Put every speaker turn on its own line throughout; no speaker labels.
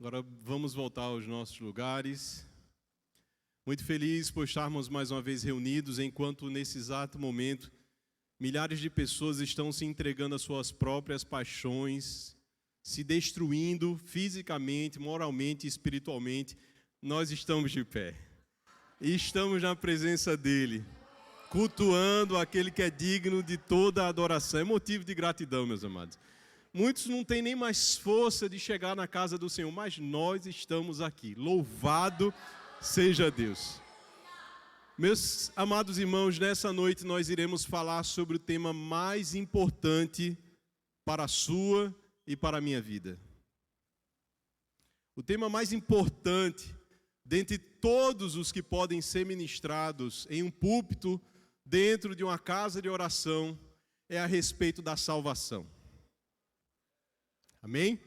Agora vamos voltar aos nossos lugares. Muito feliz por estarmos mais uma vez reunidos, enquanto nesse exato momento milhares de pessoas estão se entregando às suas próprias paixões, se destruindo fisicamente, moralmente e espiritualmente. Nós estamos de pé e estamos na presença dEle, cultuando aquele que é digno de toda a adoração. É motivo de gratidão, meus amados. Muitos não têm nem mais força de chegar na casa do Senhor, mas nós estamos aqui. Louvado seja Deus. Meus amados irmãos, nessa noite nós iremos falar sobre o tema mais importante para a sua e para a minha vida. O tema mais importante, dentre todos os que podem ser ministrados em um púlpito, dentro de uma casa de oração, é a respeito da salvação. Amém?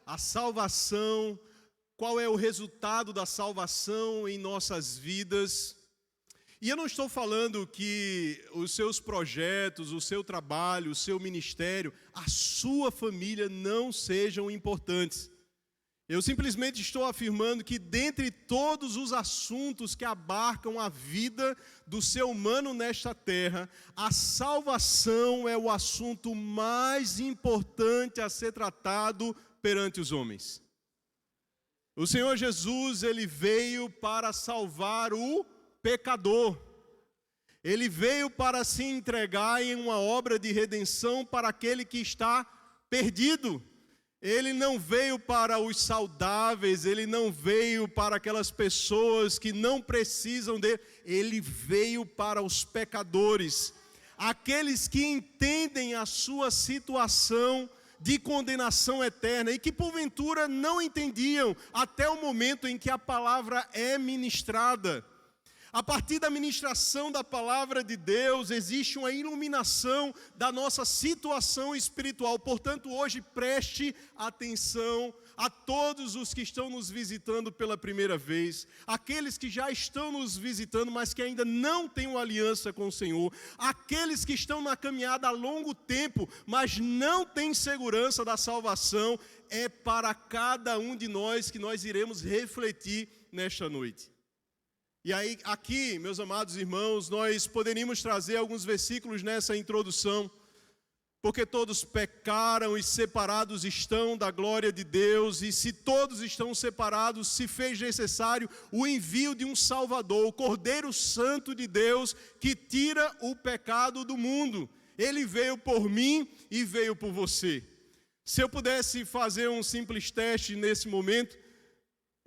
A salvação, qual é o resultado da salvação em nossas vidas? E eu não estou falando que os seus projetos, o seu trabalho, o seu ministério, a sua família não sejam importantes. Eu simplesmente estou afirmando que dentre todos os assuntos que abarcam a vida do ser humano nesta terra, a salvação é o assunto mais importante a ser tratado perante os homens. O Senhor Jesus, Ele veio para salvar o pecador. Ele veio para se entregar em uma obra de redenção para aquele que está perdido. Ele não veio para os saudáveis, Ele não veio para aquelas pessoas que não precisam dele. Ele veio para os pecadores, aqueles que entendem a sua situação de condenação eterna e que porventura não entendiam até o momento em que a palavra é ministrada. A partir da ministração da palavra de Deus, existe uma iluminação da nossa situação espiritual. Portanto, hoje preste atenção a todos os que estão nos visitando pela primeira vez, aqueles que já estão nos visitando, mas que ainda não têm uma aliança com o Senhor, aqueles que estão na caminhada há longo tempo, mas não têm segurança da salvação. É para cada um de nós que nós iremos refletir nesta noite. E aí, aqui, meus amados irmãos, nós poderíamos trazer alguns versículos nessa introdução, porque todos pecaram e separados estão da glória de Deus, e se todos estão separados, se fez necessário o envio de um Salvador, o Cordeiro Santo de Deus, que tira o pecado do mundo. Ele veio por mim e veio por você. Se eu pudesse fazer um simples teste nesse momento,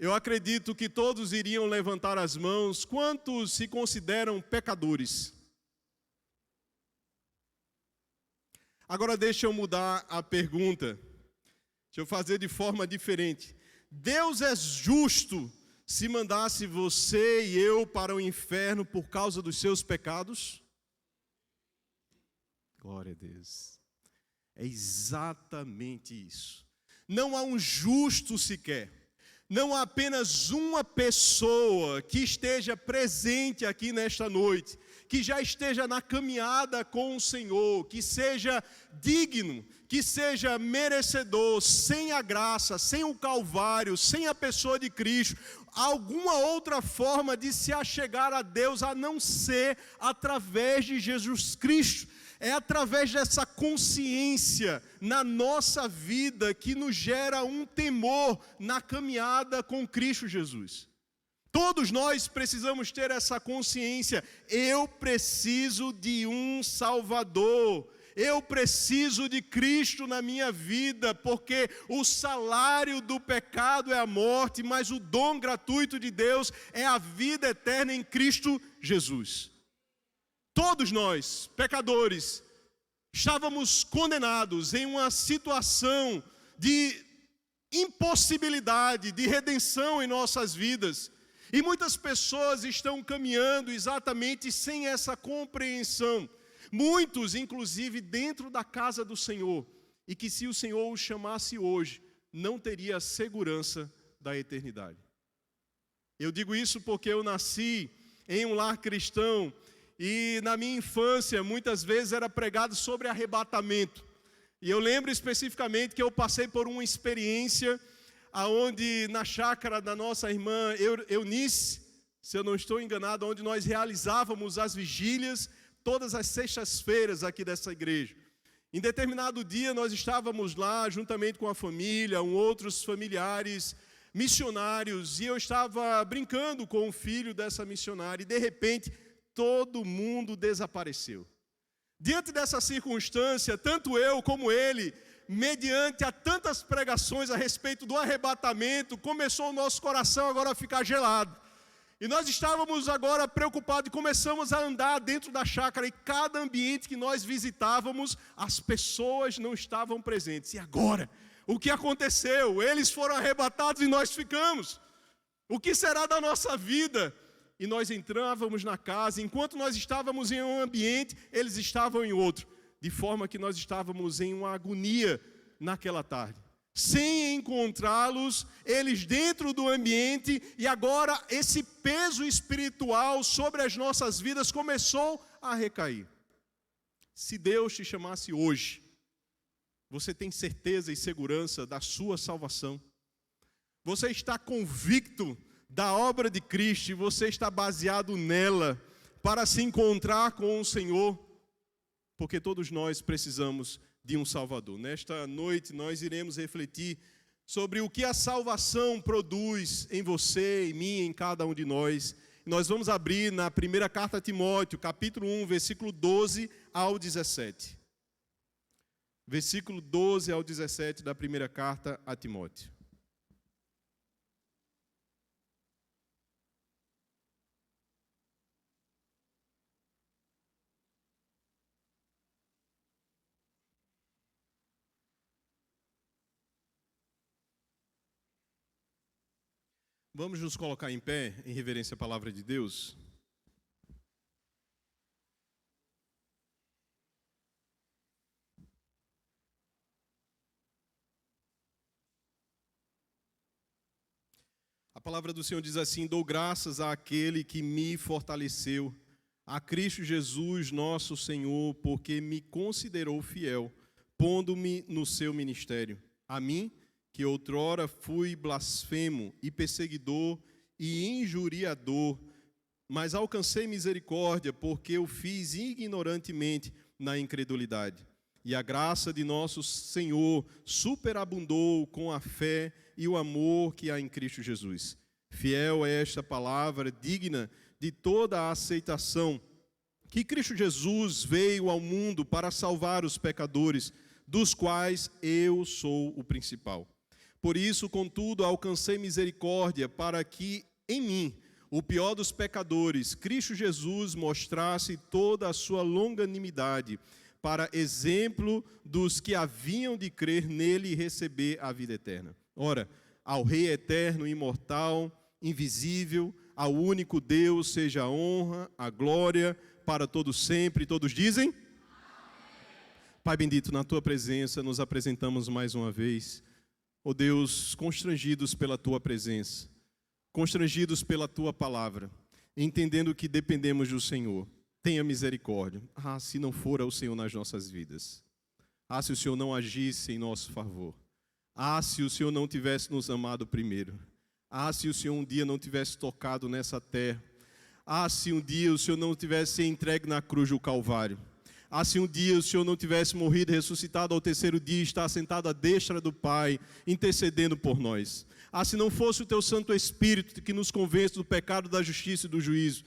eu acredito que todos iriam levantar as mãos. Quantos se consideram pecadores? Agora deixa eu mudar a pergunta. Deixa eu fazer de forma diferente. Deus é justo se mandasse você e eu para o inferno por causa dos seus pecados? Glória a Deus. É exatamente isso. Não há um justo sequer. Não há apenas uma pessoa que esteja presente aqui nesta noite, que já esteja na caminhada com o Senhor, que seja digno, que seja merecedor, sem a graça, sem o Calvário, sem a pessoa de Cristo, alguma outra forma de se achegar a Deus a não ser através de Jesus Cristo. É através dessa consciência na nossa vida que nos gera um temor na caminhada com Cristo Jesus. Todos nós precisamos ter essa consciência. Eu preciso de um Salvador. Eu preciso de Cristo na minha vida, porque o salário do pecado é a morte, mas o dom gratuito de Deus é a vida eterna em Cristo Jesus. Todos nós, pecadores, estávamos condenados em uma situação de impossibilidade de redenção em nossas vidas. E muitas pessoas estão caminhando exatamente sem essa compreensão. Muitos, inclusive, dentro da casa do Senhor. E que se o Senhor os chamasse hoje, não teria a segurança da eternidade. Eu digo isso porque eu nasci em um lar cristão. E na minha infância, muitas vezes era pregado sobre arrebatamento. E eu lembro especificamente que eu passei por uma experiência aonde na chácara da nossa irmã Eunice, se eu não estou enganado, onde nós realizávamos as vigílias todas as sextas-feiras aqui dessa igreja. Em determinado dia nós estávamos lá juntamente com a família, outros familiares missionários, e eu estava brincando com o filho dessa missionária, e de repente todo mundo desapareceu. Diante dessa circunstância, tanto eu como ele, mediante a tantas pregações a respeito do arrebatamento, começou o nosso coração agora a ficar gelado. E nós estávamos agora preocupados e começamos a andar dentro da chácara, e cada ambiente que nós visitávamos, as pessoas não estavam presentes. E agora? O que aconteceu? Eles foram arrebatados e nós ficamos. O que será da nossa vida? E nós entrávamos na casa, enquanto nós estávamos em um ambiente, eles estavam em outro. De forma que nós estávamos em uma agonia naquela tarde. Sem encontrá-los, eles dentro do ambiente, e agora esse peso espiritual sobre as nossas vidas começou a recair. Se Deus te chamasse hoje, você tem certeza e segurança da sua salvação? Você está convicto da obra de Cristo e você está baseado nela para se encontrar com o Senhor? Porque todos nós precisamos de um Salvador. Nesta noite nós iremos refletir sobre o que a salvação produz em você, em mim, em cada um de nós. Nós vamos abrir na primeira carta a Timóteo, capítulo 1, versículo 12 ao 17. Versículo 12 ao 17 da primeira carta a Timóteo. Vamos nos colocar em pé, em reverência à palavra de Deus. A palavra do Senhor diz assim: dou graças àquele que me fortaleceu, a Cristo Jesus nosso Senhor, porque me considerou fiel, pondo-me no seu ministério. A mim, que outrora fui blasfemo e perseguidor e injuriador, mas alcancei misericórdia, porque eu fiz ignorantemente na incredulidade. E a graça de nosso Senhor superabundou com a fé e o amor que há em Cristo Jesus. Fiel é esta palavra, digna de toda a aceitação, que Cristo Jesus veio ao mundo para salvar os pecadores, dos quais eu sou o principal. Por isso, contudo, alcancei misericórdia para que em mim, o pior dos pecadores, Cristo Jesus mostrasse toda a sua longanimidade, para exemplo dos que haviam de crer nele e receber a vida eterna. Ora, ao Rei eterno, imortal, invisível, ao único Deus, seja a honra, a glória, para todos sempre. Todos dizem? Amém. Pai bendito, na tua presença nos apresentamos mais uma vez. Ó Deus, constrangidos pela tua presença, constrangidos pela tua palavra, entendendo que dependemos do Senhor. Tenha misericórdia. Se não fora o Senhor nas nossas vidas. Se o Senhor não agisse em nosso favor. Se o Senhor não tivesse nos amado primeiro. Se o Senhor um dia não tivesse tocado nessa terra. Se um dia o Senhor não tivesse entregue na cruz do Calvário. Se um dia o Senhor não tivesse morrido e ressuscitado ao terceiro dia, está sentado à destra do Pai, intercedendo por nós. Se não fosse o teu Santo Espírito que nos convence do pecado, da justiça e do juízo.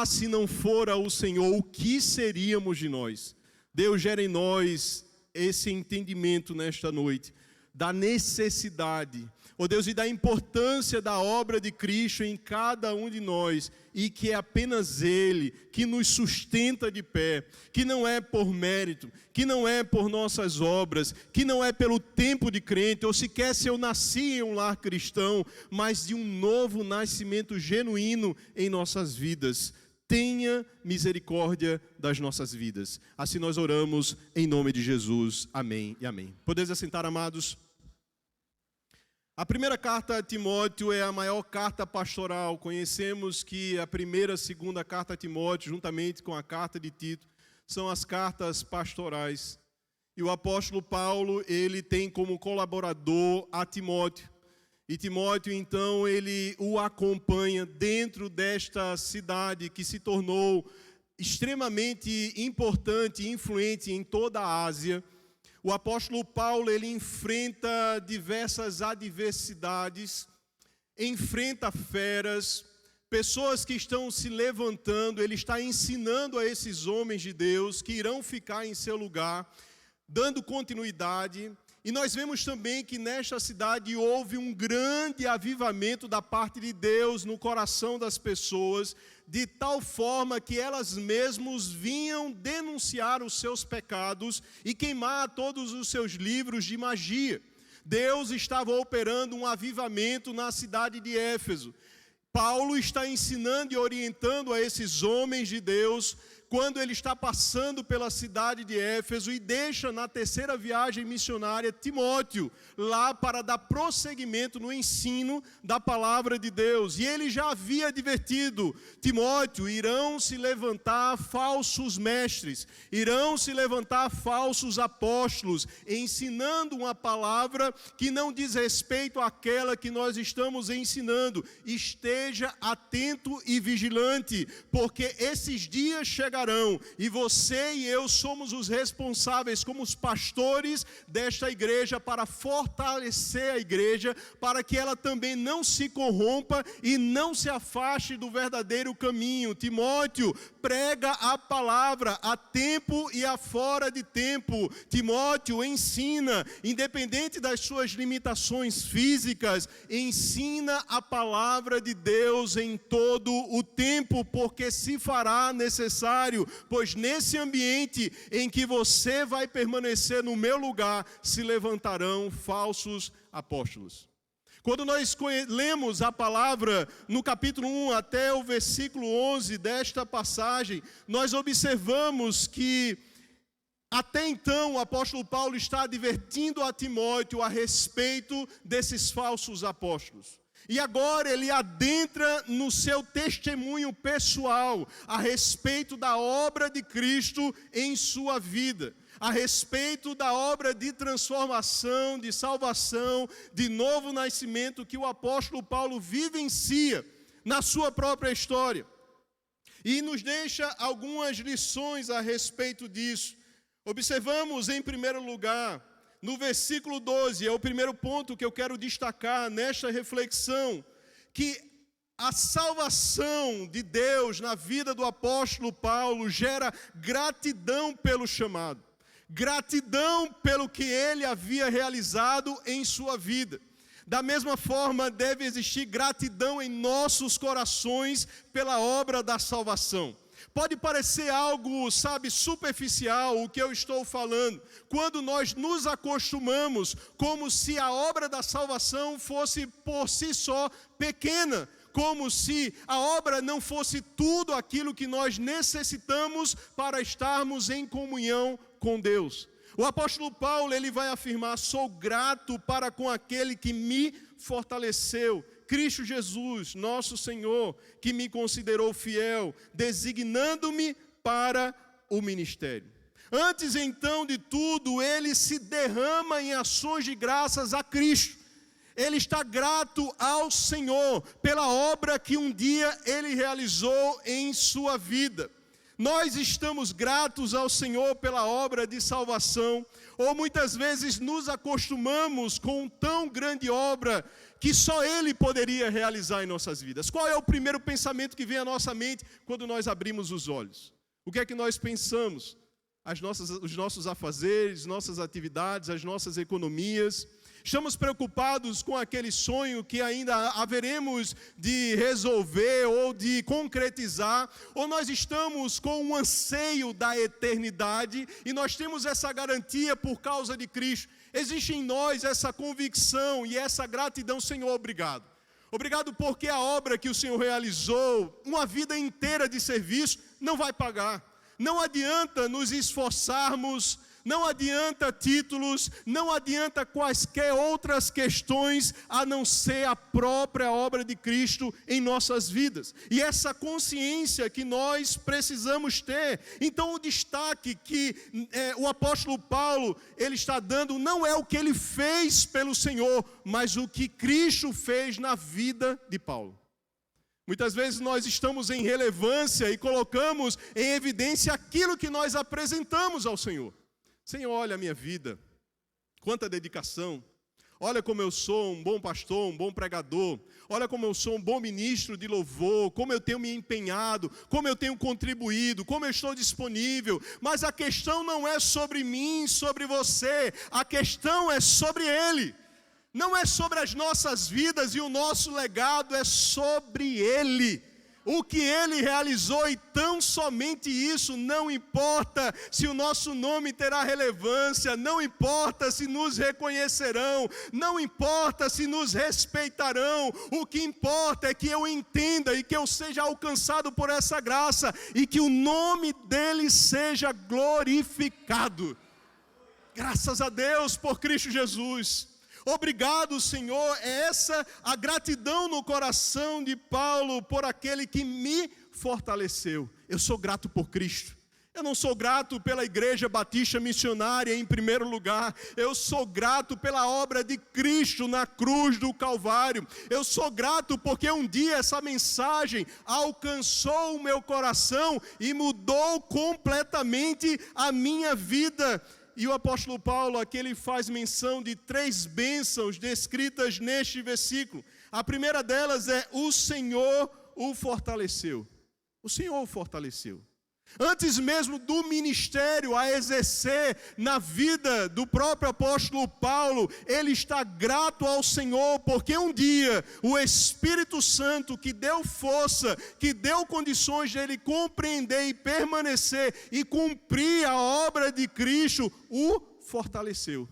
Se não fora o Senhor, o que seríamos de nós? Deus gera em nós esse entendimento nesta noite, da necessidade, ó Deus, e da importância da obra de Cristo em cada um de nós, e que é apenas Ele que nos sustenta de pé, que não é por mérito, que não é por nossas obras, que não é pelo tempo de crente, ou sequer se eu nasci em um lar cristão, mas de um novo nascimento genuíno em nossas vidas. Tenha misericórdia das nossas vidas. Assim nós oramos em nome de Jesus. Amém e amém. Podeis assentar, amados. A primeira carta a Timóteo é a maior carta pastoral. Conhecemos que a primeira e a segunda carta a Timóteo, juntamente com a carta de Tito, são as cartas pastorais. E o apóstolo Paulo, ele tem como colaborador a Timóteo. E Timóteo, então, ele o acompanha dentro desta cidade que se tornou extremamente importante e influente em toda a Ásia. O apóstolo Paulo, ele enfrenta diversas adversidades, enfrenta feras, pessoas que estão se levantando, ele está ensinando a esses homens de Deus que irão ficar em seu lugar, dando continuidade. E nós vemos também que nesta cidade houve um grande avivamento da parte de Deus no coração das pessoas, de tal forma que elas mesmas vinham denunciar os seus pecados e queimar todos os seus livros de magia. Deus estava operando um avivamento na cidade de Éfeso. Paulo está ensinando e orientando a esses homens de Deus quando ele está passando pela cidade de Éfeso e deixa na terceira viagem missionária Timóteo lá para dar prosseguimento no ensino da palavra de Deus. E ele já havia advertido: Timóteo, irão se levantar falsos mestres, irão se levantar falsos apóstolos, ensinando uma palavra que não diz respeito àquela que nós estamos ensinando. Esteja atento e vigilante, porque esses dias chegarão e você e eu somos os responsáveis como os pastores desta igreja para fortalecer a igreja, para que ela também não se corrompa e não se afaste do verdadeiro caminho. Timóteo, prega a palavra a tempo e a fora de tempo. Timóteo, ensina, independente das suas limitações físicas, ensina a palavra de Deus em todo o tempo, porque se fará necessário, pois nesse ambiente em que você vai permanecer no meu lugar, se levantarão falsos apóstolos. Quando nós lemos a palavra no capítulo 1 até o versículo 11 desta passagem, nós observamos que até então o apóstolo Paulo está advertindo a Timóteo a respeito desses falsos apóstolos. E agora ele adentra no seu testemunho pessoal a respeito da obra de Cristo em sua vida, a respeito da obra de transformação, de salvação, de novo nascimento que o apóstolo Paulo vivencia na sua própria história. E nos deixa algumas lições a respeito disso. Observamos em primeiro lugar, no versículo 12, é o primeiro ponto que eu quero destacar nesta reflexão, que a salvação de Deus na vida do apóstolo Paulo gera gratidão pelo chamado, gratidão pelo que ele havia realizado em sua vida. Da mesma forma, deve existir gratidão em nossos corações pela obra da salvação. Pode parecer algo, superficial o que eu estou falando, quando nós nos acostumamos como se a obra da salvação fosse por si só pequena, como se a obra não fosse tudo aquilo que nós necessitamos para estarmos em comunhão com Deus. O apóstolo Paulo, ele vai afirmar: sou grato para com aquele que me fortaleceu, Cristo Jesus, nosso Senhor, que me considerou fiel, designando-me para o ministério. Antes então de tudo, ele se derrama em ações de graças a Cristo. Ele está grato ao Senhor pela obra que um dia ele realizou em sua vida. Nós estamos gratos ao Senhor pela obra de salvação, ou muitas vezes nos acostumamos com tão grande obra que só Ele poderia realizar em nossas vidas. Qual é o primeiro pensamento que vem à nossa mente quando nós abrimos os olhos? O que é que nós pensamos? Os nossos afazeres, nossas atividades, as nossas economias. Estamos preocupados com aquele sonho que ainda haveremos de resolver ou de concretizar, ou nós estamos com um anseio da eternidade e nós temos essa garantia por causa de Cristo. Existe em nós essa convicção e essa gratidão. Senhor, obrigado. Obrigado porque a obra que o Senhor realizou, uma vida inteira de serviço, não vai pagar. Não adianta nos esforçarmos, não adianta títulos, não adianta quaisquer outras questões, a não ser a própria obra de Cristo em nossas vidas. E essa consciência que nós precisamos ter. Então o destaque que o apóstolo Paulo, ele está dando, não é o que ele fez pelo Senhor, mas o que Cristo fez na vida de Paulo. Muitas vezes nós estamos em relevância e colocamos em evidência aquilo que nós apresentamos ao Senhor. Senhor, olha a minha vida, quanta dedicação. Olha como eu sou um bom pastor, um bom pregador. Olha como eu sou um bom ministro de louvor, como eu tenho me empenhado, como eu tenho contribuído, como eu estou disponível. Mas a questão não é sobre mim, sobre você. A questão é sobre Ele. Não é sobre as nossas vidas e o nosso legado, é sobre Ele. O que Ele realizou e tão somente isso. Não importa se o nosso nome terá relevância, não importa se nos reconhecerão, não importa se nos respeitarão. O que importa é que eu entenda e que eu seja alcançado por essa graça e que o nome dEle seja glorificado. Graças a Deus por Cristo Jesus. Obrigado, Senhor, é essa a gratidão no coração de Paulo por aquele que me fortaleceu. Eu sou grato por Cristo. Eu não sou grato pela Igreja Batista Missionária em primeiro lugar. Eu sou grato pela obra de Cristo na cruz do Calvário. Eu sou grato porque um dia essa mensagem alcançou o meu coração e mudou completamente a minha vida. E o apóstolo Paulo aqui ele faz menção de 3 bênçãos descritas neste versículo. A primeira delas é: o Senhor o fortaleceu. O Senhor o fortaleceu. Antes mesmo do ministério a exercer na vida do próprio apóstolo Paulo, ele está grato ao Senhor, porque um dia o Espírito Santo que deu força, que deu condições de ele compreender e permanecer e cumprir a obra de Cristo, o fortaleceu.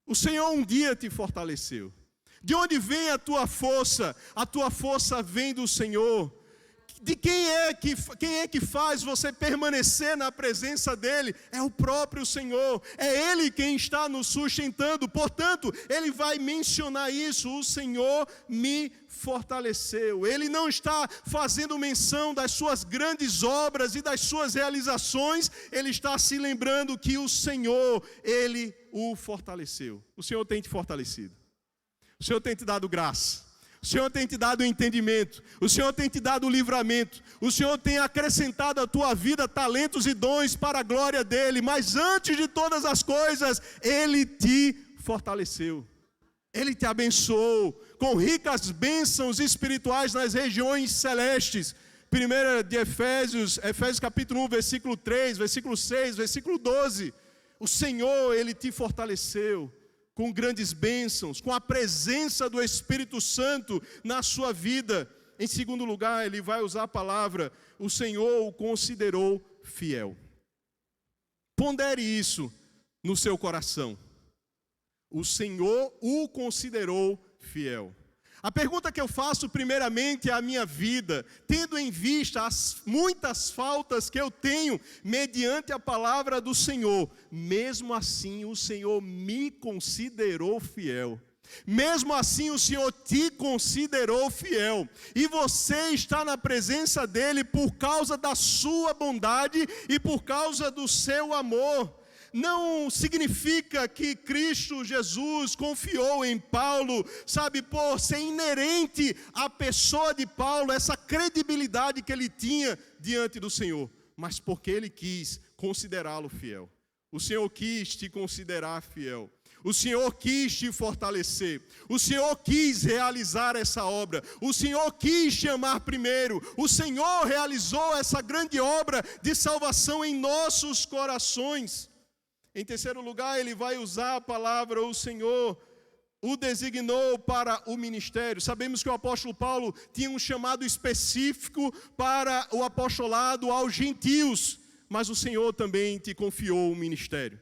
O Senhor um dia te fortaleceu. De onde vem a tua força? A tua força vem do Senhor. De quem é que faz você permanecer na presença dEle? É o próprio Senhor, é Ele quem está nos sustentando. Portanto, ele vai mencionar isso: o Senhor me fortaleceu. Ele não está fazendo menção das suas grandes obras e das suas realizações, ele está se lembrando que o Senhor, Ele o fortaleceu. O Senhor tem te fortalecido, o Senhor tem te dado graça. O Senhor tem te dado o entendimento, o Senhor tem te dado o livramento, o Senhor tem acrescentado à tua vida talentos e dons para a glória dEle, mas antes de todas as coisas, Ele te fortaleceu, Ele te abençoou com ricas bênçãos espirituais nas regiões celestes. 1 de Efésios capítulo 1, versículo 3, versículo 6, versículo 12, o Senhor, Ele te fortaleceu com grandes bênçãos, com a presença do Espírito Santo na sua vida. Em segundo lugar, ele vai usar a palavra: o Senhor o considerou fiel. Pondere isso no seu coração. O Senhor o considerou fiel. A pergunta que eu faço primeiramente à minha vida, tendo em vista as muitas faltas que eu tenho mediante a palavra do Senhor, mesmo assim o Senhor me considerou fiel. Mesmo assim o Senhor te considerou fiel. E você está na presença dEle por causa da sua bondade e por causa do seu amor. Não significa que Cristo Jesus confiou em Paulo, sabe, por ser inerente à pessoa de Paulo, essa credibilidade que ele tinha diante do Senhor, mas porque ele quis considerá-lo fiel. O Senhor quis te considerar fiel. O Senhor quis te fortalecer. O Senhor quis realizar essa obra. O Senhor quis te amar primeiro. O Senhor realizou essa grande obra de salvação em nossos corações. Em terceiro lugar, ele vai usar a palavra: o Senhor o designou para o ministério. Sabemos que o apóstolo Paulo tinha um chamado específico para o apostolado aos gentios, mas o Senhor também te confiou o ministério.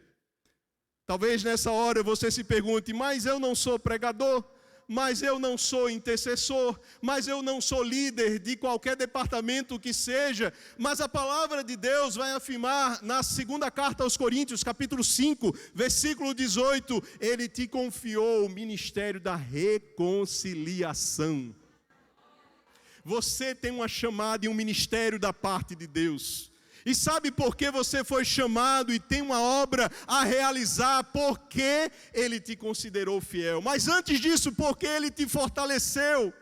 Talvez nessa hora você se pergunte: mas eu não sou pregador, mas eu não sou intercessor, mas eu não sou líder de qualquer departamento que seja. Mas a palavra de Deus vai afirmar na segunda carta aos Coríntios, capítulo 5, versículo 18, Ele te confiou o ministério da reconciliação. Você tem uma chamada e um ministério da parte de Deus. E sabe por que você foi chamado e tem uma obra a realizar? Porque Ele te considerou fiel. Mas antes disso, porque Ele te fortaleceu.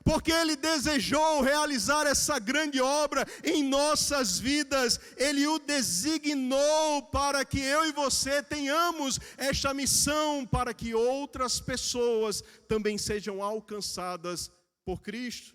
Porque Ele desejou realizar essa grande obra em nossas vidas. Ele o designou para que eu e você tenhamos esta missão, para que outras pessoas também sejam alcançadas por Cristo.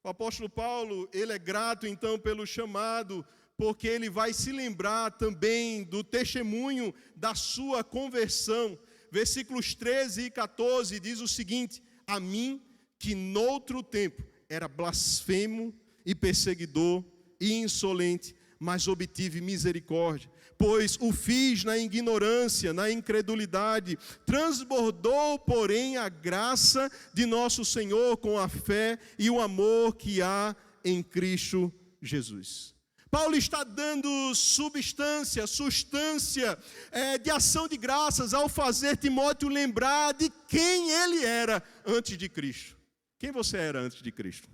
O apóstolo Paulo, ele é grato então pelo chamado, porque ele vai se lembrar também do testemunho da sua conversão. Versículos 13 e 14 diz o seguinte: a mim, que noutro tempo era blasfemo e perseguidor e insolente, mas obtive misericórdia, pois o fiz na ignorância, na incredulidade. Transbordou, porém, a graça de nosso Senhor com a fé e o amor que há em Cristo Jesus. Paulo está dando sustância de ação de graças ao fazer Timóteo lembrar de quem ele era antes de Cristo. Quem você era antes de Cristo?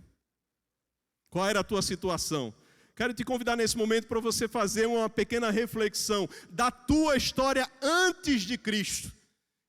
Qual era a tua situação? Quero te convidar nesse momento para você fazer uma pequena reflexão da tua história antes de Cristo.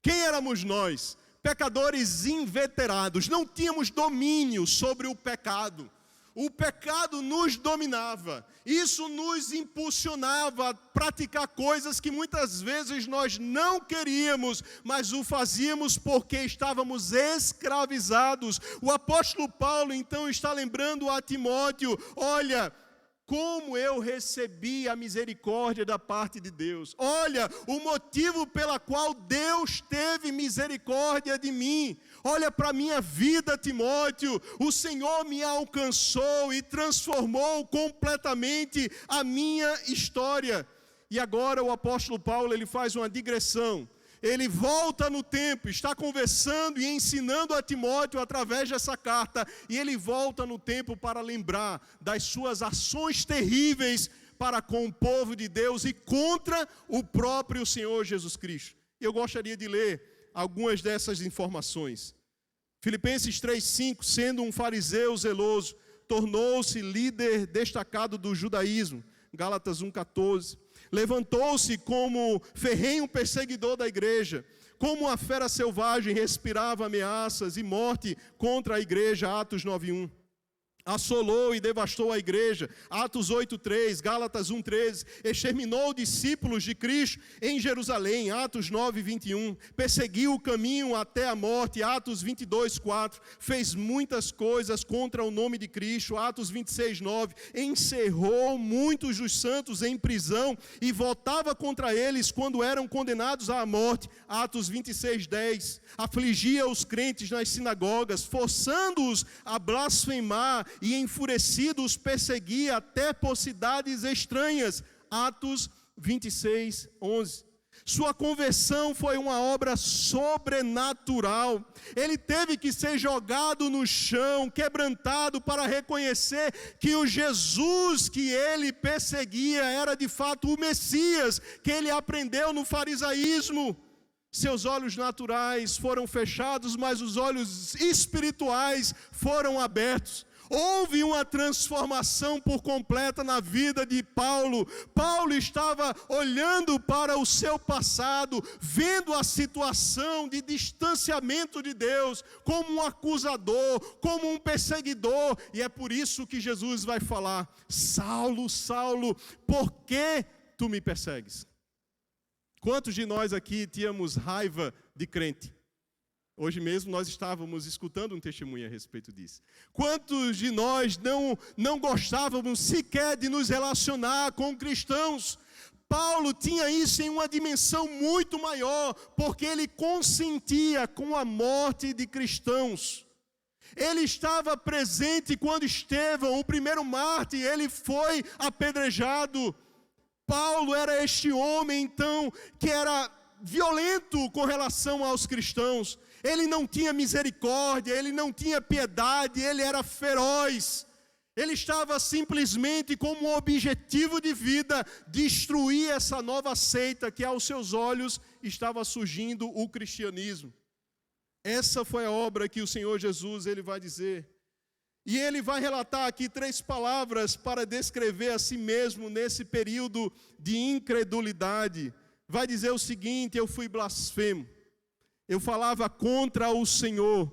Quem éramos nós? Pecadores inveterados, não tínhamos domínio sobre o pecado. O pecado nos dominava, isso nos impulsionava a praticar coisas que muitas vezes nós não queríamos, mas o fazíamos porque estávamos escravizados. O apóstolo Paulo então está lembrando a Timóteo: olha, como eu recebi a misericórdia da parte de Deus. Olha, o motivo pela qual Deus teve misericórdia de mim. Olha para a minha vida, Timóteo. O Senhor me alcançou e transformou completamente a minha história. E agora o apóstolo Paulo, ele faz uma digressão. Ele volta no tempo, está conversando e ensinando a Timóteo através dessa carta, e ele volta no tempo para lembrar das suas ações terríveis para com o povo de Deus e contra o próprio Senhor Jesus Cristo. Eu gostaria de ler algumas dessas informações. Filipenses 3,5, sendo um fariseu zeloso, tornou-se líder destacado do judaísmo. Gálatas 1,14. Levantou-se como ferrenho perseguidor da igreja, como uma fera selvagem respirava ameaças e morte contra a igreja, Atos 9,1. Assolou e devastou a igreja, Atos 8,3, Gálatas 1,13, exterminou discípulos de Cristo em Jerusalém, Atos 9,21, perseguiu o caminho até a morte, Atos 22,4, fez muitas coisas contra o nome de Cristo, Atos 26,9, encerrou muitos dos santos em prisão e votava contra eles quando eram condenados à morte, Atos 26,10, afligia os crentes nas sinagogas, forçando-os a blasfemar, e enfurecido os perseguia até por cidades estranhas. Atos 26:11. Sua conversão foi uma obra sobrenatural. Ele teve que ser jogado no chão, quebrantado, para reconhecer que o Jesus que ele perseguia era de fato o Messias, que ele aprendeu no farisaísmo. Seus olhos naturais foram fechados, mas os olhos espirituais foram abertos. Houve uma transformação por completa na vida de Paulo. Paulo estava olhando para o seu passado, vendo a situação de distanciamento de Deus, como um acusador, como um perseguidor. E é por isso que Jesus vai falar: Saulo, Saulo, por que tu me persegues? Quantos de nós aqui tínhamos raiva de crente? Hoje mesmo nós estávamos escutando um testemunho a respeito disso. Quantos de nós não gostávamos sequer de nos relacionar com cristãos? Paulo tinha isso em uma dimensão muito maior, porque ele consentia com a morte de cristãos. Ele estava presente quando Estevão, o primeiro mártir, ele foi apedrejado. Paulo era este homem, então, que era violento com relação aos cristãos. ele não tinha misericórdia, ele não tinha piedade, ele era feroz. Ele estava simplesmente como um objetivo de vida, destruir essa nova seita que aos seus olhos estava surgindo o cristianismo. Essa foi a obra que o Senhor Jesus ele vai dizer. E ele vai relatar aqui 3 palavras para descrever a si mesmo nesse período de incredulidade. Vai dizer o seguinte: eu fui blasfemo, eu falava contra o Senhor,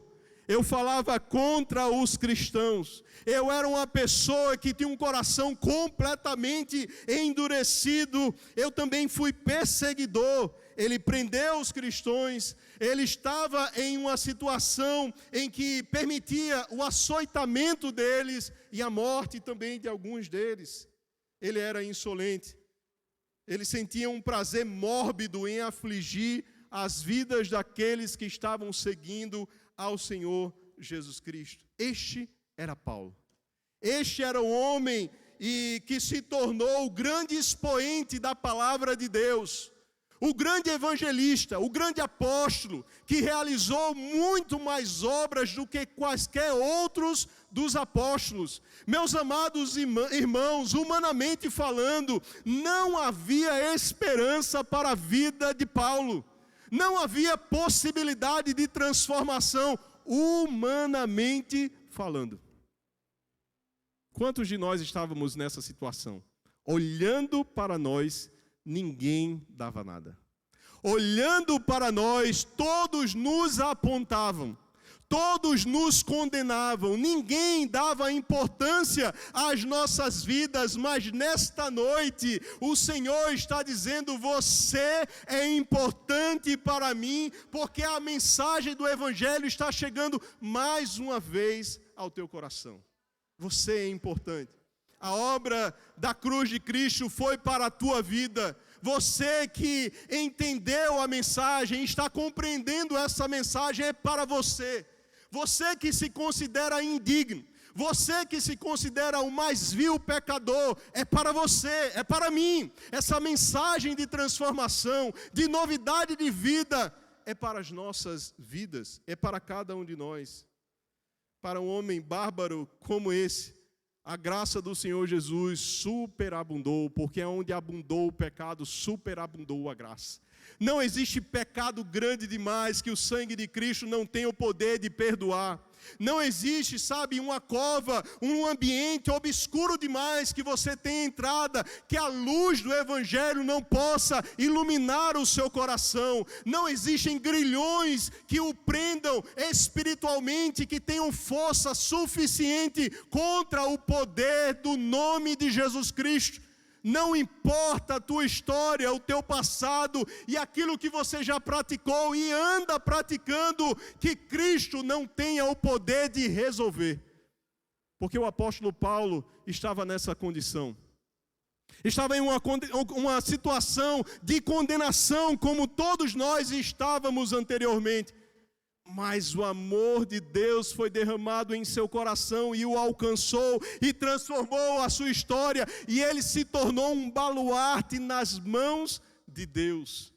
eu falava contra os cristãos, eu era uma pessoa que tinha um coração completamente endurecido, eu também fui perseguidor. Ele prendeu os cristãos, ele estava em uma situação em que permitia o açoitamento deles e a morte também de alguns deles. Ele era insolente, ele sentia um prazer mórbido em afligir as vidas daqueles que estavam seguindo ao Senhor Jesus Cristo. Este era Paulo. Este era o homem que se tornou o grande expoente da palavra de Deus. O grande evangelista, o grande apóstolo, que realizou muito mais obras do que quaisquer outros dos apóstolos. Meus amados irmãos, humanamente falando, não havia esperança para a vida de Paulo. Não havia possibilidade de transformação, humanamente falando. Quantos de nós estávamos nessa situação? Olhando para nós, ninguém dava nada. Olhando para nós, todos nos apontavam, todos nos condenavam, ninguém dava importância às nossas vidas, mas nesta noite o Senhor está dizendo: você é importante para mim, porque a mensagem do Evangelho está chegando mais uma vez ao teu coração. Você é importante. A obra da cruz de Cristo foi para a tua vida. Você que entendeu a mensagem, está compreendendo essa mensagem, é para você. Você que se considera indigno, você que se considera o mais vil pecador, é para você, é para mim. Essa mensagem de transformação, de novidade de vida, é para as nossas vidas, é para cada um de nós. Para um homem bárbaro como esse, a graça do Senhor Jesus superabundou, porque onde abundou o pecado, superabundou a graça. Não existe pecado grande demais que o sangue de Cristo não tenha o poder de perdoar. Não existe, uma cova, um ambiente obscuro demais que você tenha entrada, que a luz do Evangelho não possa iluminar o seu coração. Não existem grilhões que o prendam espiritualmente, que tenham força suficiente contra o poder do nome de Jesus Cristo. Não importa a tua história, o teu passado e aquilo que você já praticou e anda praticando, que Cristo não tenha o poder de resolver. Porque o apóstolo Paulo estava nessa condição. Estava em uma situação de condenação, como todos nós estávamos anteriormente. Mas o amor de Deus foi derramado em seu coração e o alcançou e transformou a sua história. E ele se tornou um baluarte nas mãos de Deus.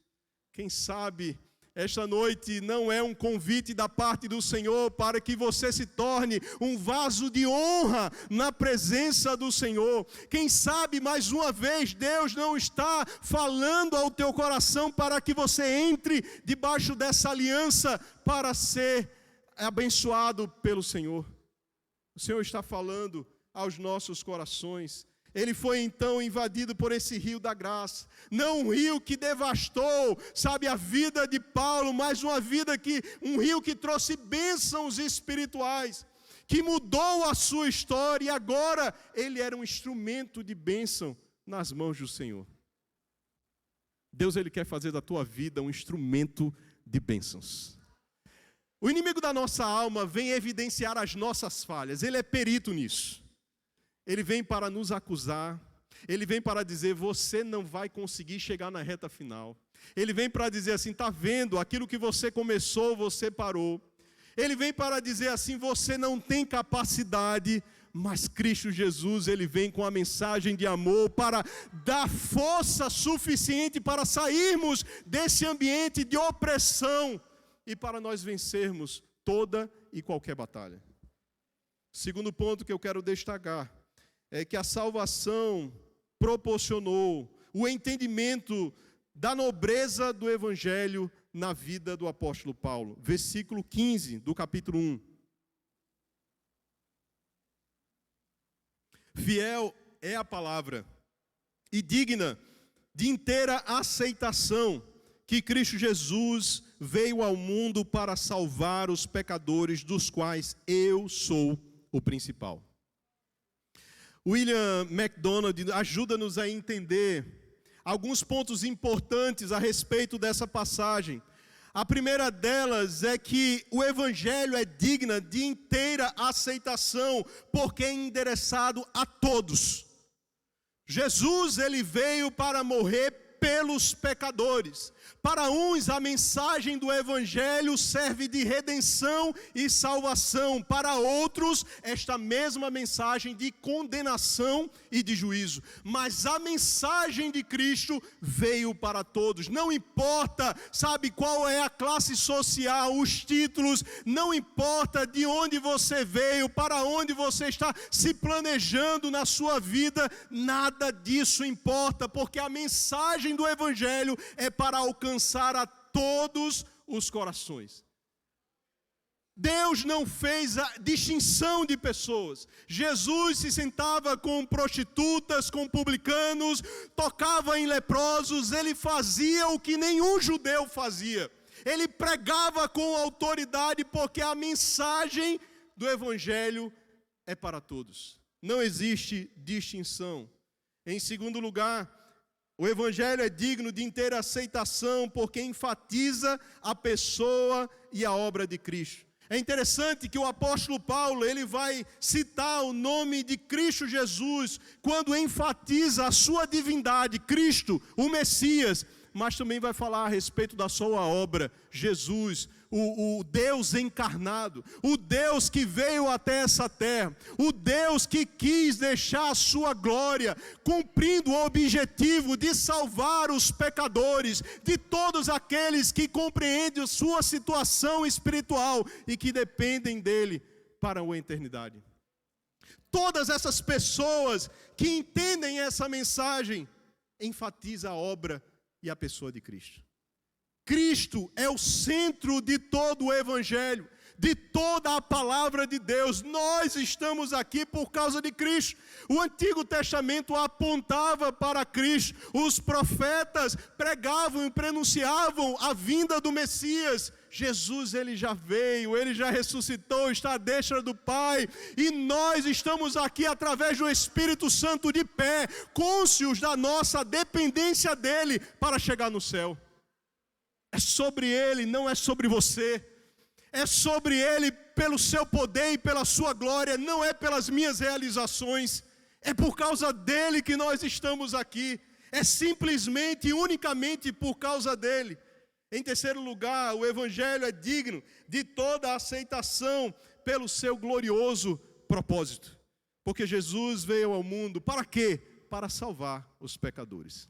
Quem sabe esta noite não é um convite da parte do Senhor para que você se torne um vaso de honra na presença do Senhor. Quem sabe, mais uma vez, Deus não está falando ao teu coração para que você entre debaixo dessa aliança para ser abençoado pelo Senhor. O Senhor está falando aos nossos corações. Ele foi então invadido por esse rio da graça. Não um rio que devastou, a vida de Paulo, mas um rio que trouxe bênçãos espirituais, que mudou a sua história e agora ele era um instrumento de bênção nas mãos do Senhor. Deus, ele quer fazer da tua vida um instrumento de bênçãos. O inimigo da nossa alma vem evidenciar as nossas falhas, ele é perito nisso. Ele vem para nos acusar, ele vem para dizer: você não vai conseguir chegar na reta final. Ele vem para dizer assim: está vendo, aquilo que você começou, você parou. Ele vem para dizer assim: você não tem capacidade, mas Cristo Jesus, ele vem com a mensagem de amor para dar força suficiente para sairmos desse ambiente de opressão, e para nós vencermos toda e qualquer batalha. Segundo ponto que eu quero destacar é que a salvação proporcionou o entendimento da nobreza do Evangelho na vida do apóstolo Paulo. Versículo 15 do capítulo 1. Fiel é a palavra e digna de inteira aceitação que Cristo Jesus veio ao mundo para salvar os pecadores, dos quais eu sou o principal. William MacDonald ajuda-nos a entender alguns pontos importantes a respeito dessa passagem. A primeira delas é que o Evangelho é digno de inteira aceitação, porque é endereçado a todos. Jesus, ele veio para morrer pelos pecadores. Para uns, a mensagem do Evangelho serve de redenção e salvação. Para outros, esta mesma mensagem de condenação e de juízo. Mas a mensagem de Cristo veio para todos. Não importa, sabe, qual é a classe social, os títulos, não importa de onde você veio, para onde você está se planejando na sua vida, nada disso importa, porque a mensagem do Evangelho é para alcançar a todos os corações. Deus não fez a distinção de pessoas. Jesus se sentava com prostitutas, com publicanos, tocava em leprosos, ele fazia o que nenhum judeu fazia. Ele pregava com autoridade, porque a mensagem do Evangelho é para todos. Não existe distinção. Em segundo lugar, o Evangelho é digno de inteira aceitação porque enfatiza a pessoa e a obra de Cristo. É interessante que o apóstolo Paulo, ele vai citar o nome de Cristo Jesus quando enfatiza a sua divindade, Cristo, o Messias, mas também vai falar a respeito da sua obra, Jesus, o Deus encarnado, o Deus que veio até essa terra, o Deus que quis deixar a sua glória, cumprindo o objetivo de salvar os pecadores, de todos aqueles que compreendem a sua situação espiritual e que dependem dele para a eternidade. Todas essas pessoas que entendem essa mensagem, enfatiza a obra e a pessoa de Cristo. Cristo é o centro de todo o Evangelho, de toda a palavra de Deus. Nós estamos aqui por causa de Cristo. O Antigo Testamento apontava para Cristo. Os profetas pregavam e pronunciavam a vinda do Messias. Jesus, ele já veio, ele já ressuscitou, está à destra do Pai. E nós estamos aqui através do Espírito Santo de pé, cônscios da nossa dependência dele para chegar no céu. É sobre ele, não é sobre você. É sobre ele pelo seu poder e pela sua glória, não é pelas minhas realizações. É por causa dele que nós estamos aqui. É simplesmente e unicamente por causa dele. Em terceiro lugar, o Evangelho é digno de toda a aceitação pelo seu glorioso propósito. Porque Jesus veio ao mundo para quê? Para salvar os pecadores.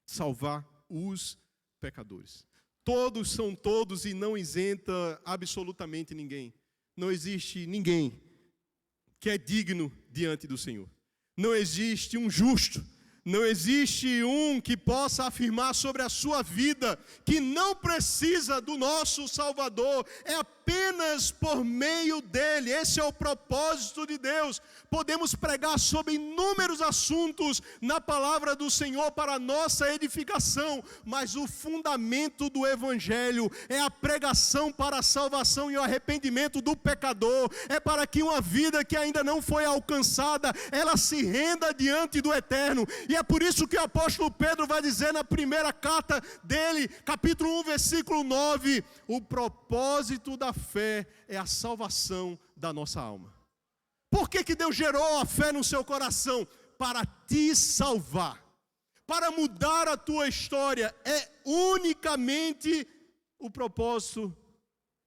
Salvar os pecadores. Todos são todos e não isenta absolutamente ninguém. Não existe ninguém que é digno diante do Senhor. Não existe um justo. Não existe um que possa afirmar sobre a sua vida que não precisa do nosso Salvador. É apenas por meio dele. Esse é o propósito de Deus. Podemos pregar sobre inúmeros assuntos na palavra do Senhor para a nossa edificação, mas o fundamento do Evangelho é a pregação para a salvação e o arrependimento do pecador. É para que uma vida que ainda não foi alcançada, ela se renda diante do Eterno. E é por isso que o apóstolo Pedro vai dizer na primeira carta dele, capítulo 1, versículo 9, o propósito da fé é a salvação da nossa alma. Por que Deus gerou a fé no seu coração? Para te salvar, para mudar a tua história. É unicamente o propósito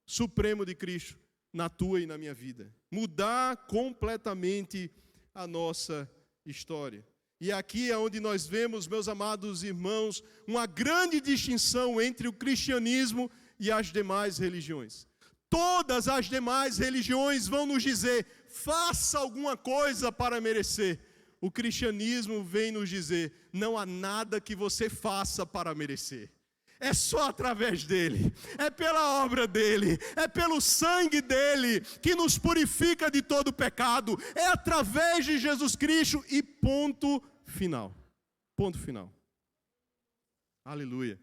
supremo de Cristo na tua e na minha vida. Mudar completamente a nossa história. E aqui é onde nós vemos, meus amados irmãos, uma grande distinção entre o cristianismo e as demais religiões. Todas as demais religiões vão nos dizer, faça alguma coisa para merecer. O cristianismo vem nos dizer, não há nada que você faça para merecer. É só através dele, é pela obra dele, é pelo sangue dele que nos purifica de todo pecado. É através de Jesus Cristo e ponto final. Ponto final. Aleluia.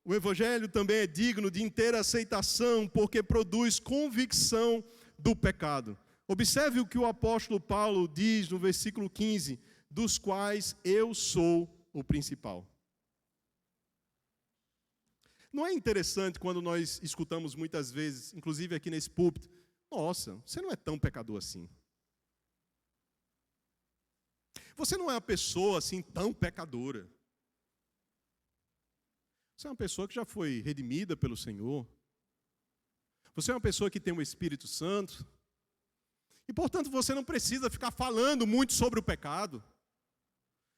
O Evangelho também é digno de inteira aceitação, porque produz convicção do pecado. Observe o que o apóstolo Paulo diz no versículo 15, dos quais eu sou o principal. Não é interessante quando nós escutamos muitas vezes, inclusive aqui nesse púlpito, nossa, você não é tão pecador assim. Você não é uma pessoa assim tão pecadora. Você é uma pessoa que já foi redimida pelo Senhor. Você é uma pessoa que tem o Espírito Santo. E, portanto, você não precisa ficar falando muito sobre o pecado.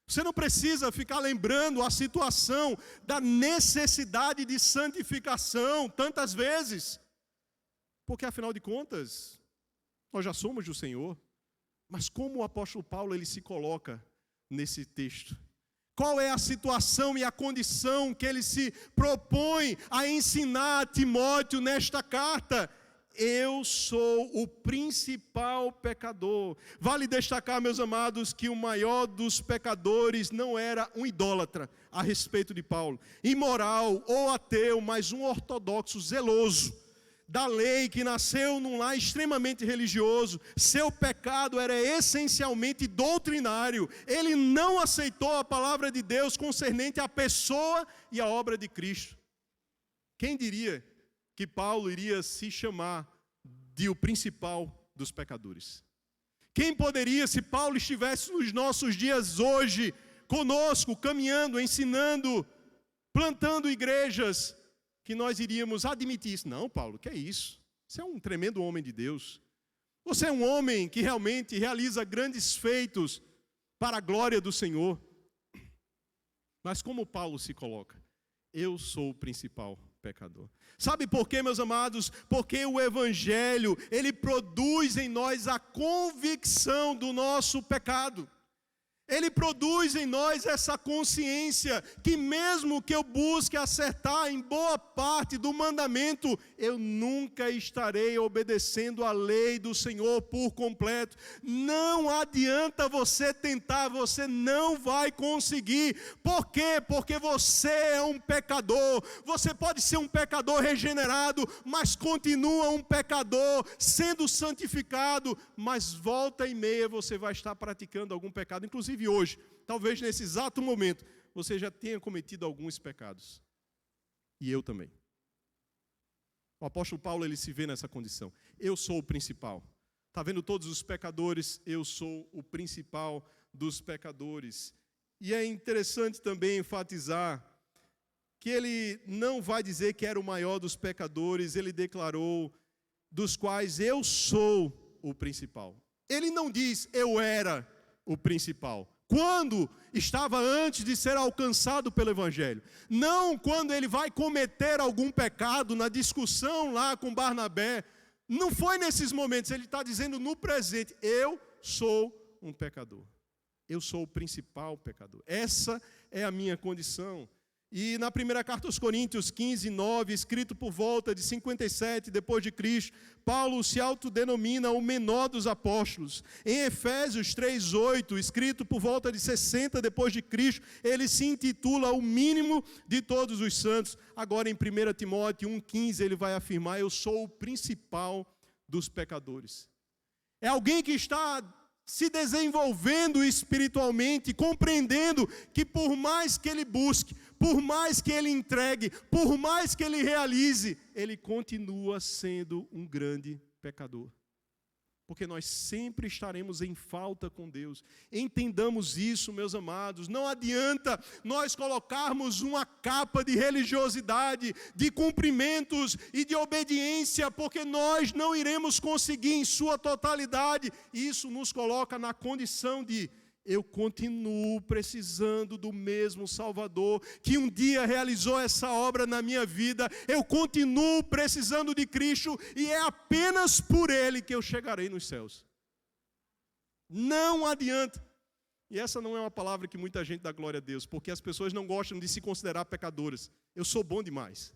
Você não precisa ficar lembrando a situação da necessidade de santificação tantas vezes. Porque, afinal de contas, nós já somos do Senhor. Mas como o apóstolo Paulo ele se coloca nesse texto? Qual é a situação e a condição que ele se propõe a ensinar a Timóteo nesta carta? Eu sou o principal pecador. Vale destacar, meus amados, que o maior dos pecadores não era um idólatra, a respeito de Paulo, imoral ou ateu, mas um ortodoxo zeloso da lei, que nasceu num lar extremamente religioso. Seu pecado era essencialmente doutrinário. Ele não aceitou a palavra de Deus concernente à pessoa e à obra de Cristo. Quem diria que Paulo iria se chamar de o principal dos pecadores? Quem poderia, se Paulo estivesse nos nossos dias hoje, conosco, caminhando, ensinando, plantando igrejas, que nós iríamos admitir isso? Não, Paulo, que é isso? Você é um tremendo homem de Deus. Você é um homem que realmente realiza grandes feitos para a glória do Senhor. Mas como Paulo se coloca? Eu sou o principal pecador. Sabe por quê, meus amados? Porque o Evangelho, ele produz em nós a convicção do nosso pecado. Ele produz em nós essa consciência que mesmo que eu busque acertar em boa parte do mandamento, eu nunca estarei obedecendo a lei do Senhor por completo. Não adianta você tentar, você não vai conseguir. Por quê? Porque você é um pecador. Você pode ser um pecador regenerado, mas continua um pecador sendo santificado, mas volta e meia você vai estar praticando algum pecado, inclusive hoje, talvez nesse exato momento, você já tenha cometido alguns pecados. E eu também. O apóstolo Paulo, ele se vê nessa condição. Eu sou o principal. Está vendo todos os pecadores? Eu sou o principal dos pecadores. E é interessante também enfatizar que ele não vai dizer que era o maior dos pecadores, ele declarou, dos quais eu sou o principal. Ele não diz, eu era o principal. Quando estava antes de ser alcançado pelo Evangelho. Não quando ele vai cometer algum pecado na discussão lá com Barnabé. Não foi nesses momentos, ele está dizendo no presente, eu sou um pecador. Eu sou o principal pecador. Essa é a minha condição. E na primeira carta aos Coríntios 15, 9, escrito por volta de 57 depois de Cristo, Paulo se autodenomina o menor dos apóstolos. Em Efésios 3, 8, escrito por volta de 60 depois de Cristo, ele se intitula o mínimo de todos os santos. Agora em 1 Timóteo 1, 15, ele vai afirmar, eu sou o principal dos pecadores. É alguém que está se desenvolvendo espiritualmente, compreendendo que por mais que ele busque, por mais que ele entregue, por mais que ele realize, ele continua sendo um grande pecador. Porque nós sempre estaremos em falta com Deus. Entendamos isso, meus amados. Não adianta nós colocarmos uma capa de religiosidade, de cumprimentos e de obediência, porque nós não iremos conseguir em sua totalidade. Isso nos coloca na condição de eu continuo precisando do mesmo Salvador que um dia realizou essa obra na minha vida. Eu continuo precisando de Cristo e é apenas por Ele que eu chegarei nos céus. Não adianta. E essa não é uma palavra que muita gente dá glória a Deus, porque as pessoas não gostam de se considerar pecadoras. Eu sou bom demais.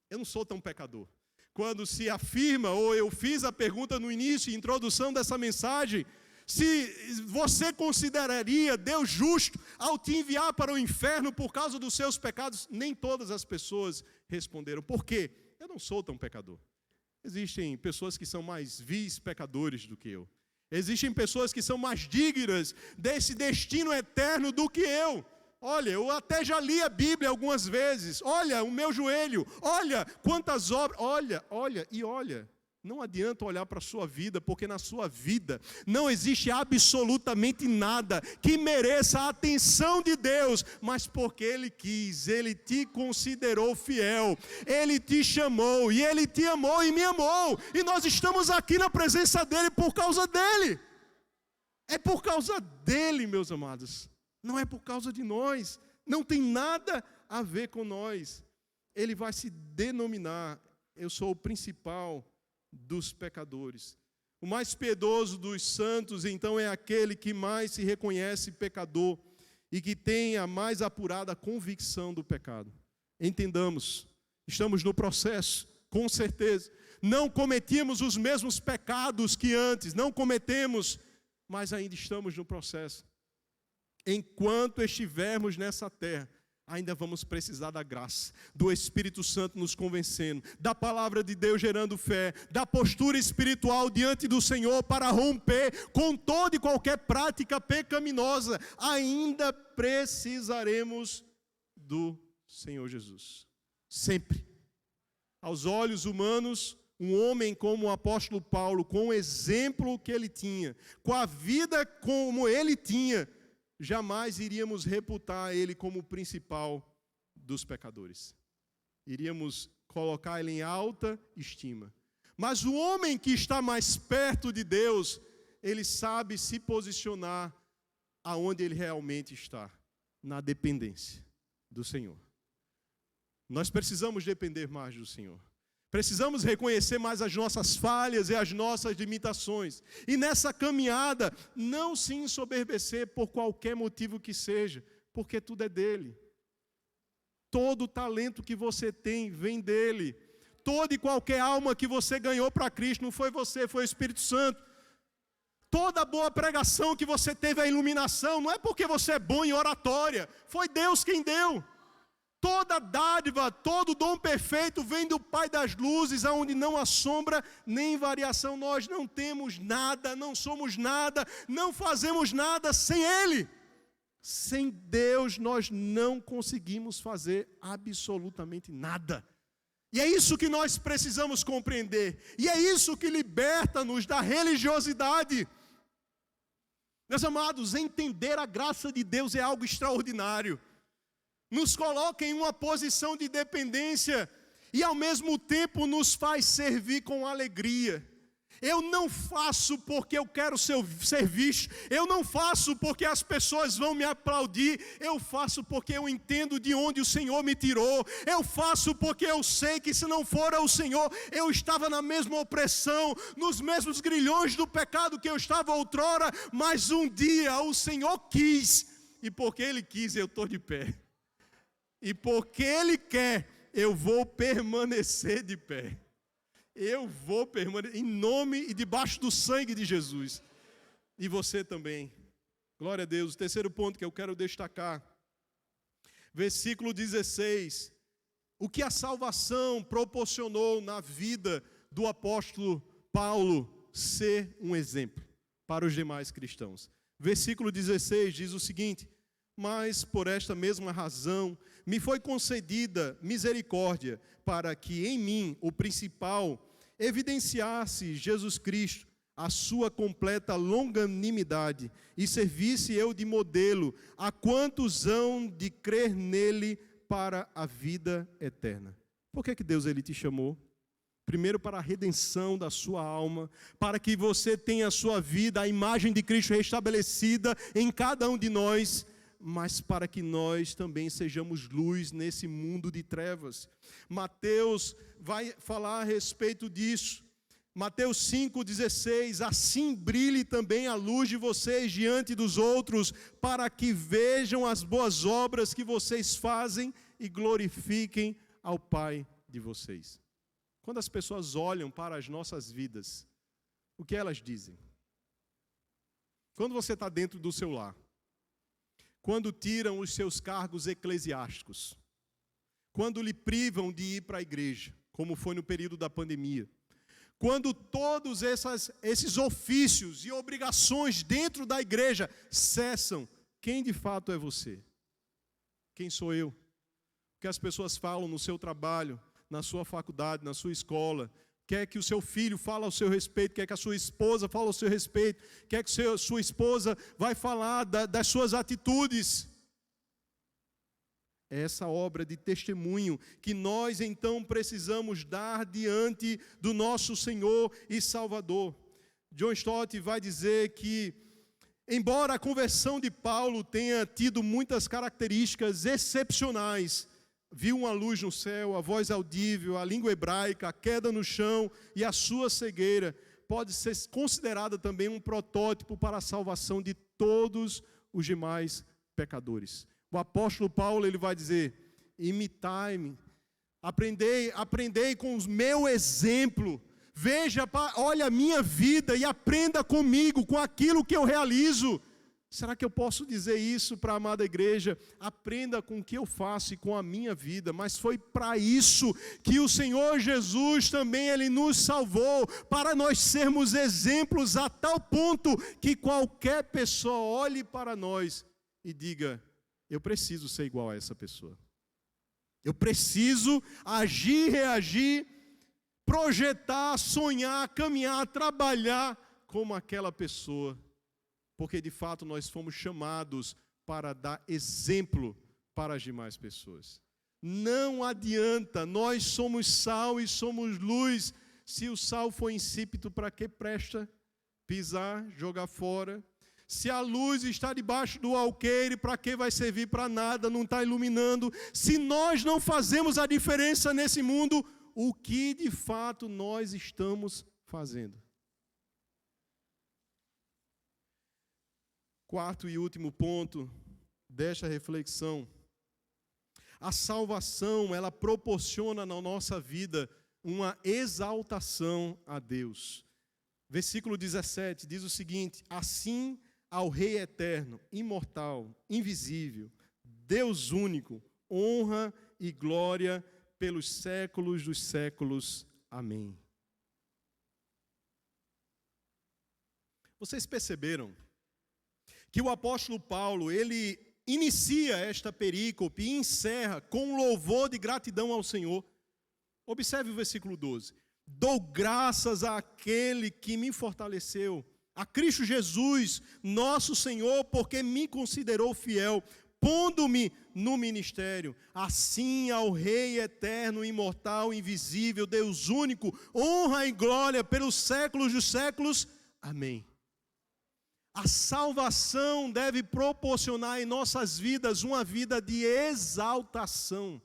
Eu não sou tão pecador. Quando se afirma, ou eu fiz a pergunta no início, introdução dessa mensagem, se você consideraria Deus justo ao te enviar para o inferno por causa dos seus pecados, nem todas as pessoas responderam. Por quê? Eu não sou tão pecador. Existem pessoas que são mais vis pecadores do que eu. Existem pessoas que são mais dignas desse destino eterno do que eu. Olha, eu até já li a Bíblia algumas vezes. Olha, o meu joelho. Olha, quantas obras. Olha. Não adianta olhar para a sua vida, porque na sua vida não existe absolutamente nada que mereça a atenção de Deus, mas porque Ele quis, Ele te considerou fiel, Ele te chamou, e Ele te amou e me amou, e nós estamos aqui na presença dEle por causa dEle. É por causa dEle, meus amados, não é por causa de nós, não tem nada a ver com nós. Ele vai se denominar, eu sou o principal dos pecadores. O mais piedoso dos santos, então, é aquele que mais se reconhece pecador e que tem a mais apurada convicção do pecado. Entendamos, estamos no processo, com certeza. Não cometíamos os mesmos pecados que antes, não cometemos, mas ainda estamos no processo. Enquanto estivermos nessa terra, ainda vamos precisar da graça, do Espírito Santo nos convencendo, da palavra de Deus gerando fé, da postura espiritual diante do Senhor para romper com toda e qualquer prática pecaminosa. Ainda precisaremos do Senhor Jesus. Sempre. Aos olhos humanos, um homem como o apóstolo Paulo, com o exemplo que ele tinha, com a vida como ele tinha, jamais iríamos reputar ele como o principal dos pecadores. Iríamos colocar ele em alta estima. Mas o homem que está mais perto de Deus, ele sabe se posicionar aonde ele realmente está, na dependência do Senhor. Nós precisamos depender mais do Senhor. Precisamos reconhecer mais as nossas falhas e as nossas limitações. E nessa caminhada, não se ensoberbecer por qualquer motivo que seja, porque tudo é dele. Todo o talento que você tem vem dele. Toda e qualquer alma que você ganhou para Cristo, não foi você, foi o Espírito Santo. Toda boa pregação que você teve, a iluminação, não é porque você é bom em oratória, foi Deus quem deu. Toda dádiva, todo dom perfeito vem do Pai das luzes, aonde não há sombra nem variação. Nós não temos nada, não somos nada, não fazemos nada sem Ele. Sem Deus nós não conseguimos fazer absolutamente nada. E é isso que nós precisamos compreender. E é isso que liberta-nos da religiosidade. Meus amados, entender a graça de Deus é algo extraordinário. Nos coloca em uma posição de dependência e ao mesmo tempo nos faz servir com alegria. Eu não faço porque eu quero ser visto, eu não faço porque as pessoas vão me aplaudir, eu faço porque eu entendo de onde o Senhor me tirou, eu faço porque eu sei que se não for o Senhor, eu estava na mesma opressão, nos mesmos grilhões do pecado que eu estava outrora, mas um dia o Senhor quis, e porque Ele quis eu estou de pé. E porque Ele quer, eu vou permanecer de pé. Eu vou permanecer em nome e debaixo do sangue de Jesus. E você também. Glória a Deus. O terceiro ponto que eu quero destacar. Versículo 16. O que a salvação proporcionou na vida do apóstolo Paulo ser um exemplo para os demais cristãos. Versículo 16 diz o seguinte: mas por esta mesma razão me foi concedida misericórdia, para que em mim, o principal, evidenciasse Jesus Cristo, a sua completa longanimidade, e servisse eu de modelo a quantos hão de crer nele para a vida eterna. Por que Deus ele te chamou? Primeiro para a redenção da sua alma, para que você tenha a sua vida, a imagem de Cristo restabelecida em cada um de nós, mas para que nós também sejamos luz nesse mundo de trevas. Mateus vai falar a respeito disso. Mateus 5,16, assim brilhe também a luz de vocês diante dos outros, para que vejam as boas obras que vocês fazem e glorifiquem ao Pai de vocês. Quando as pessoas olham para as nossas vidas, o que elas dizem? Quando você está dentro do seu lar, quando tiram os seus cargos eclesiásticos, quando lhe privam de ir para a igreja, como foi no período da pandemia, quando todos esses ofícios e obrigações dentro da igreja cessam, quem de fato é você? Quem sou eu? O que as pessoas falam no seu trabalho, na sua faculdade, na sua escola, quer que o seu filho fale ao seu respeito, quer que a sua esposa fale ao seu respeito, quer que a sua esposa vai falar das suas atitudes. É essa obra de testemunho que nós então precisamos dar diante do nosso Senhor e Salvador. John Stott vai dizer que, embora a conversão de Paulo tenha tido muitas características excepcionais, viu uma luz no céu, a voz audível, a língua hebraica, a queda no chão e a sua cegueira, pode ser considerada também um protótipo para a salvação de todos os demais pecadores. O apóstolo Paulo, ele vai dizer, imitai-me, aprendei com o meu exemplo, veja, olha a minha vida e aprenda comigo, com aquilo que eu realizo. Será que eu posso dizer isso para a amada igreja? Aprenda com o que eu faço e com a minha vida. Mas foi para isso que o Senhor Jesus também, Ele nos salvou, para nós sermos exemplos a tal ponto que qualquer pessoa olhe para nós e diga, eu preciso ser igual a essa pessoa. Eu preciso agir, reagir, projetar, sonhar, caminhar, trabalhar como aquela pessoa. Porque de fato nós fomos chamados para dar exemplo para as demais pessoas. Não adianta, nós somos sal e somos luz. Se o sal for insípido, para que presta? Pisar, jogar fora. Se a luz está debaixo do alqueire, para que vai servir? Para nada, não está iluminando. Se nós não fazemos a diferença nesse mundo, o que de fato nós estamos fazendo? Quarto e último ponto desta reflexão. A salvação, ela proporciona na nossa vida uma exaltação a Deus. Versículo 17 diz o seguinte, assim ao Rei eterno, imortal, invisível, Deus único, honra e glória pelos séculos dos séculos. Amém. Vocês perceberam que o apóstolo Paulo, ele inicia esta perícope e encerra com louvor de gratidão ao Senhor. Observe o versículo 12. Dou graças àquele que me fortaleceu, a Cristo Jesus, nosso Senhor, porque me considerou fiel, pondo-me no ministério. Assim ao Rei eterno, imortal, invisível, Deus único, honra e glória pelos séculos dos séculos. Amém. A salvação deve proporcionar em nossas vidas uma vida de exaltação.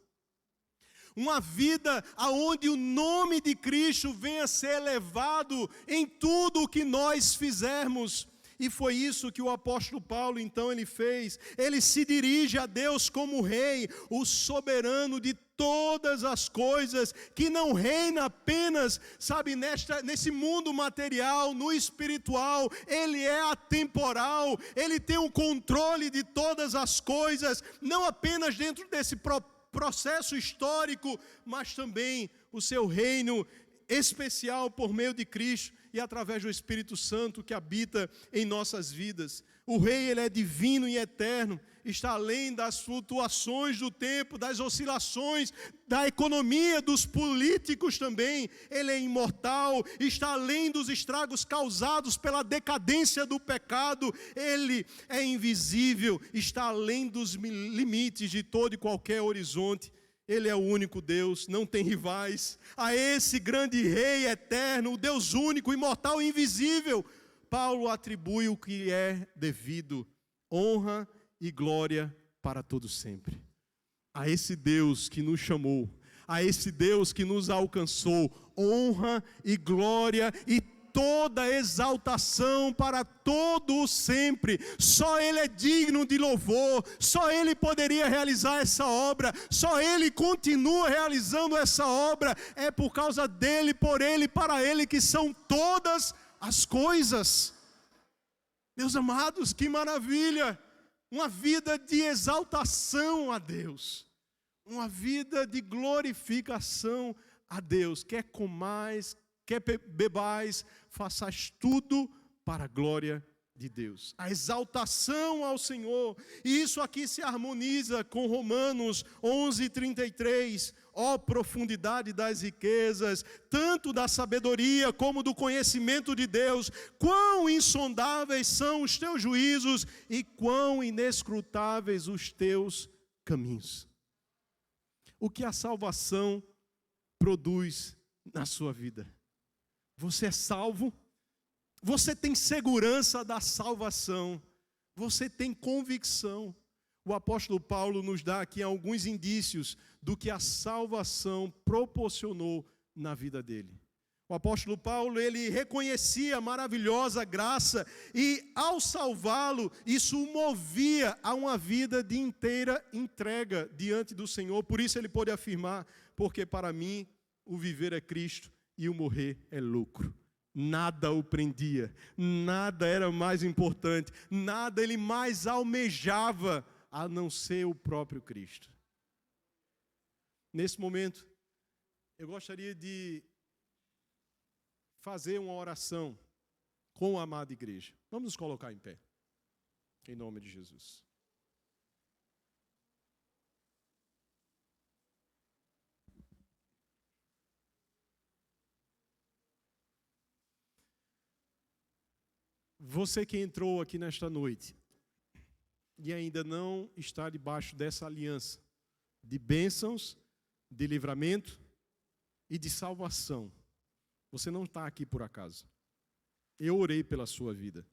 Uma vida onde o nome de Cristo venha a ser elevado em tudo o que nós fizermos. E foi isso que o apóstolo Paulo, então, ele fez. Ele se dirige a Deus como Rei, o soberano de todas as coisas, que não reina apenas, sabe, nesse mundo material, no espiritual. Ele é atemporal, Ele tem o controle de todas as coisas, não apenas dentro desse processo histórico, mas também o seu reino especial por meio de Cristo e através do Espírito Santo que habita em nossas vidas. O Rei, ele é divino e eterno, está além das flutuações do tempo, das oscilações da economia, dos políticos também. Ele é imortal, está além dos estragos causados pela decadência do pecado. Ele é invisível, está além dos limites de todo e qualquer horizonte. Ele é o único Deus, não tem rivais. A esse grande Rei eterno, o Deus único, imortal e invisível, Paulo atribui o que é devido, honra e glória para todo sempre. A esse Deus que nos chamou, a esse Deus que nos alcançou, honra e glória e toda exaltação para todo sempre. Só Ele é digno de louvor, só Ele poderia realizar essa obra, só Ele continua realizando essa obra. É por causa dEle, por Ele, para Ele que são todas as coisas. Meus amados, que maravilha! Uma vida de exaltação a Deus, uma vida de glorificação a Deus. Quer comais, quer bebais, façais tudo para a glória de Deus. A exaltação ao Senhor. E isso aqui se harmoniza com Romanos 11:33. Ó profundidade das riquezas, tanto da sabedoria como do conhecimento de Deus. Quão insondáveis são os teus juízos e quão inescrutáveis os teus caminhos. O que a salvação produz na sua vida? Você é salvo, você tem segurança da salvação, você tem convicção. O apóstolo Paulo nos dá aqui alguns indícios do que a salvação proporcionou na vida dele. O apóstolo Paulo, ele reconhecia a maravilhosa graça e ao salvá-lo, isso o movia a uma vida de inteira entrega diante do Senhor. Por isso ele pôde afirmar, porque para mim o viver é Cristo e o morrer é lucro. Nada o prendia, nada era mais importante, nada ele mais almejava a não ser o próprio Cristo. Nesse momento, eu gostaria de fazer uma oração com a amada igreja. Vamos nos colocar em pé, em nome de Jesus. Você que entrou aqui nesta noite e ainda não está debaixo dessa aliança de bênçãos, de livramento e de salvação, você não está aqui por acaso. Eu orei pela sua vida.